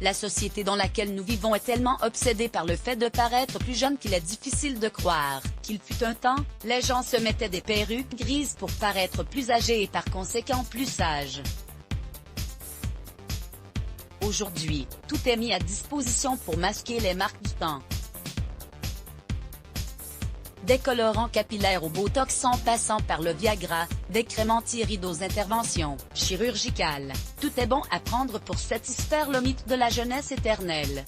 La société dans laquelle nous vivons est tellement obsédée par le fait de paraître plus jeune qu'il est difficile de croire qu'il fut un temps, les gens se mettaient des perruques grises pour paraître plus âgés et par conséquent plus sages. Aujourd'hui, tout est mis à disposition pour masquer les marques du temps. Des colorants capillaires au Botox en passant par le Viagra, des crèmes anti-rides aux interventions chirurgicales, tout est bon à prendre pour satisfaire le mythe de la jeunesse éternelle.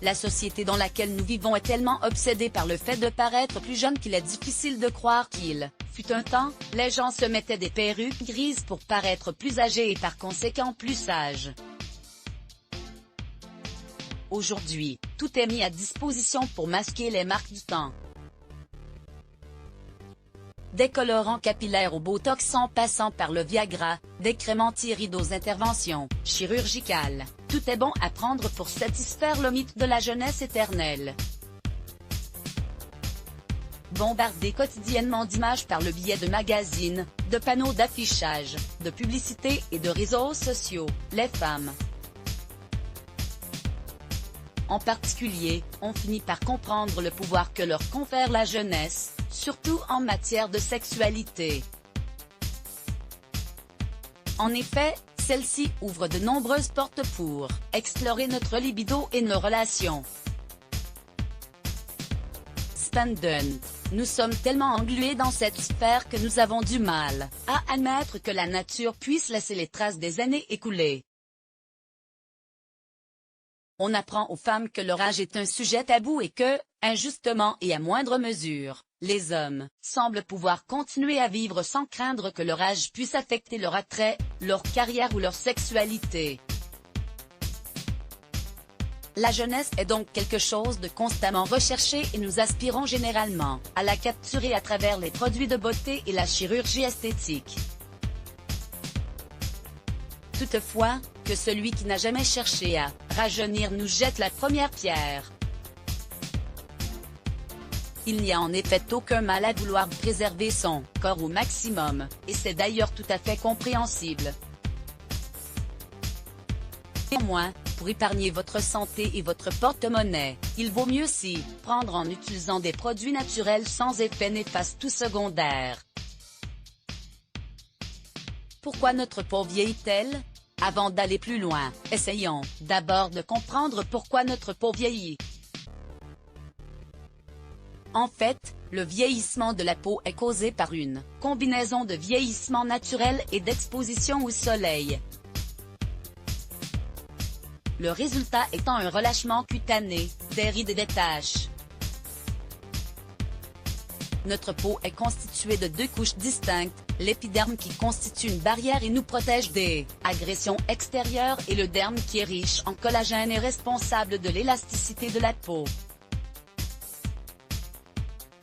La société dans laquelle nous vivons est tellement obsédée par le fait de paraître plus jeune qu'il est difficile de croire qu'il fut un temps, les gens se mettaient des perruques grises pour paraître plus âgés et par conséquent plus sages. Aujourd'hui, tout est mis à disposition pour masquer les marques du temps. Des colorants capillaires au Botox en passant par le Viagra, des crèmes anti-rides aux interventions chirurgicales, tout est bon à prendre pour satisfaire le mythe de la jeunesse éternelle. Bombardés quotidiennement d'images par le biais de magazines, de panneaux d'affichage, de publicités et de réseaux sociaux, les femmes, en particulier, ont fini par comprendre le pouvoir que leur confère la jeunesse, surtout en matière de sexualité. En effet, celle-ci ouvre de nombreuses portes pour explorer notre libido et nos relations. Cependant, nous sommes tellement englués dans cette sphère que nous avons du mal à admettre que la nature puisse laisser les traces des années écoulées. On apprend aux femmes que leur âge est un sujet tabou et que, injustement et à moindre mesure, les hommes semblent pouvoir continuer à vivre sans craindre que leur âge puisse affecter leur attrait, leur carrière ou leur sexualité. La jeunesse est donc quelque chose de constamment recherché et nous aspirons généralement à la capturer à travers les produits de beauté et la chirurgie esthétique. Toutefois, que celui qui n'a jamais cherché à rajeunir nous jette la première pierre. Il n'y a en effet aucun mal à vouloir préserver son corps au maximum, et c'est d'ailleurs tout à fait compréhensible. Néanmoins, pour épargner votre santé et votre porte-monnaie, il vaut mieux s'y prendre en utilisant des produits naturels sans effet néfaste ou secondaire. Pourquoi notre peau vieillit-elle ? Avant d'aller plus loin, essayons d'abord de comprendre pourquoi notre peau vieillit. En fait, le vieillissement de la peau est causé par une combinaison de vieillissement naturel et d'exposition au soleil. Le résultat étant un relâchement cutané, des rides et des taches. Notre peau est constituée de deux couches distinctes, l'épiderme qui constitue une barrière et nous protège des agressions extérieures et le derme qui est riche en collagène est responsable de l'élasticité de la peau.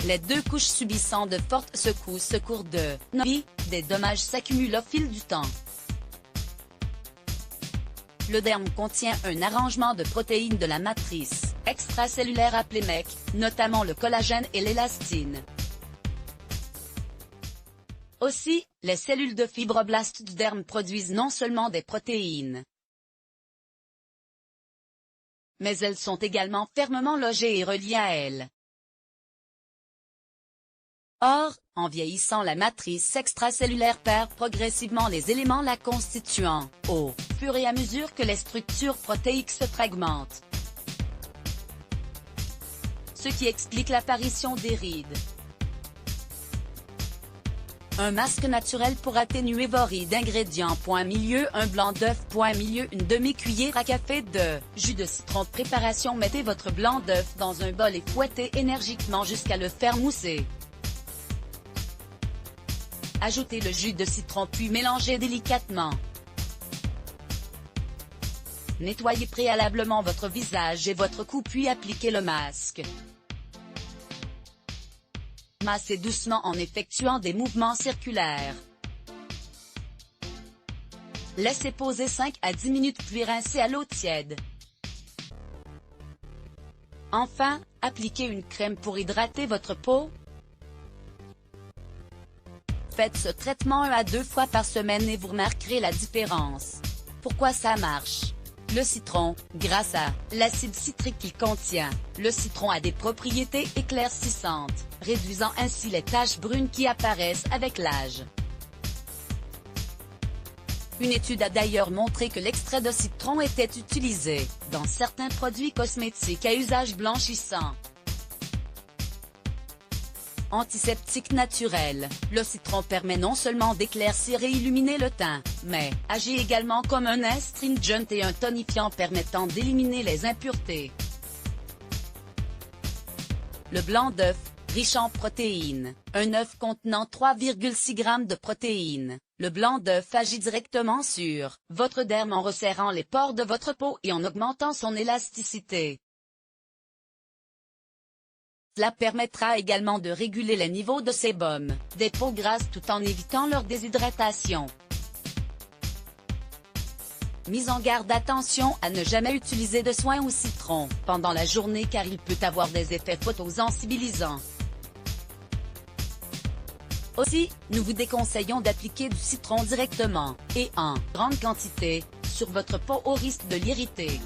Les deux couches subissant de fortes secousses au cours de nos vies, des dommages s'accumulent au fil du temps. Le derme contient un arrangement de protéines de la matrice extracellulaire appelée MEC, notamment le collagène et l'élastine. Aussi, les cellules de fibroblastes du derme produisent non seulement des protéines, mais elles sont également fermement logées et reliées à elles. Or, en vieillissant la matrice extracellulaire perd progressivement les éléments la constituant, au fur et à mesure que les structures protéiques se fragmentent. Ce qui explique l'apparition des rides. Un masque naturel pour atténuer vos rides. Ingrédients. Milieu, un blanc d'œuf. Milieu, une demi-cuillère à café de jus de citron. Préparation. Mettez votre blanc d'œuf dans un bol et fouettez énergiquement jusqu'à le faire mousser. Ajoutez le jus de citron puis mélangez délicatement. Nettoyez préalablement votre visage et votre cou puis appliquez le masque. Massez doucement en effectuant des mouvements circulaires. Laissez poser 5 à 10 minutes puis rincez à l'eau tiède. Enfin, appliquez une crème pour hydrater votre peau. Faites ce traitement 1 à 2 fois par semaine et vous remarquerez la différence. Pourquoi ça marche? Le citron, grâce à l'acide citrique qu'il contient, le citron a des propriétés éclaircissantes, réduisant ainsi les taches brunes qui apparaissent avec l'âge. Une étude a d'ailleurs montré que l'extrait de citron était utilisé dans certains produits cosmétiques à usage blanchissant. Antiseptique naturel, le citron permet non seulement d'éclaircir et illuminer le teint, mais agit également comme un astringent et un tonifiant permettant d'éliminer les impuretés. Le blanc d'œuf, riche en protéines, un œuf contenant 3,6 g de protéines. Le blanc d'œuf agit directement sur votre derme en resserrant les pores de votre peau et en augmentant son élasticité. Cela permettra également de réguler les niveaux de sébum des peaux grasses tout en évitant leur déshydratation. Mise en garde, attention à ne jamais utiliser de soin au citron pendant la journée car il peut avoir des effets photosensibilisants. Aussi, nous vous déconseillons d'appliquer du citron directement, et en grande quantité, sur votre peau au risque de l'irriter.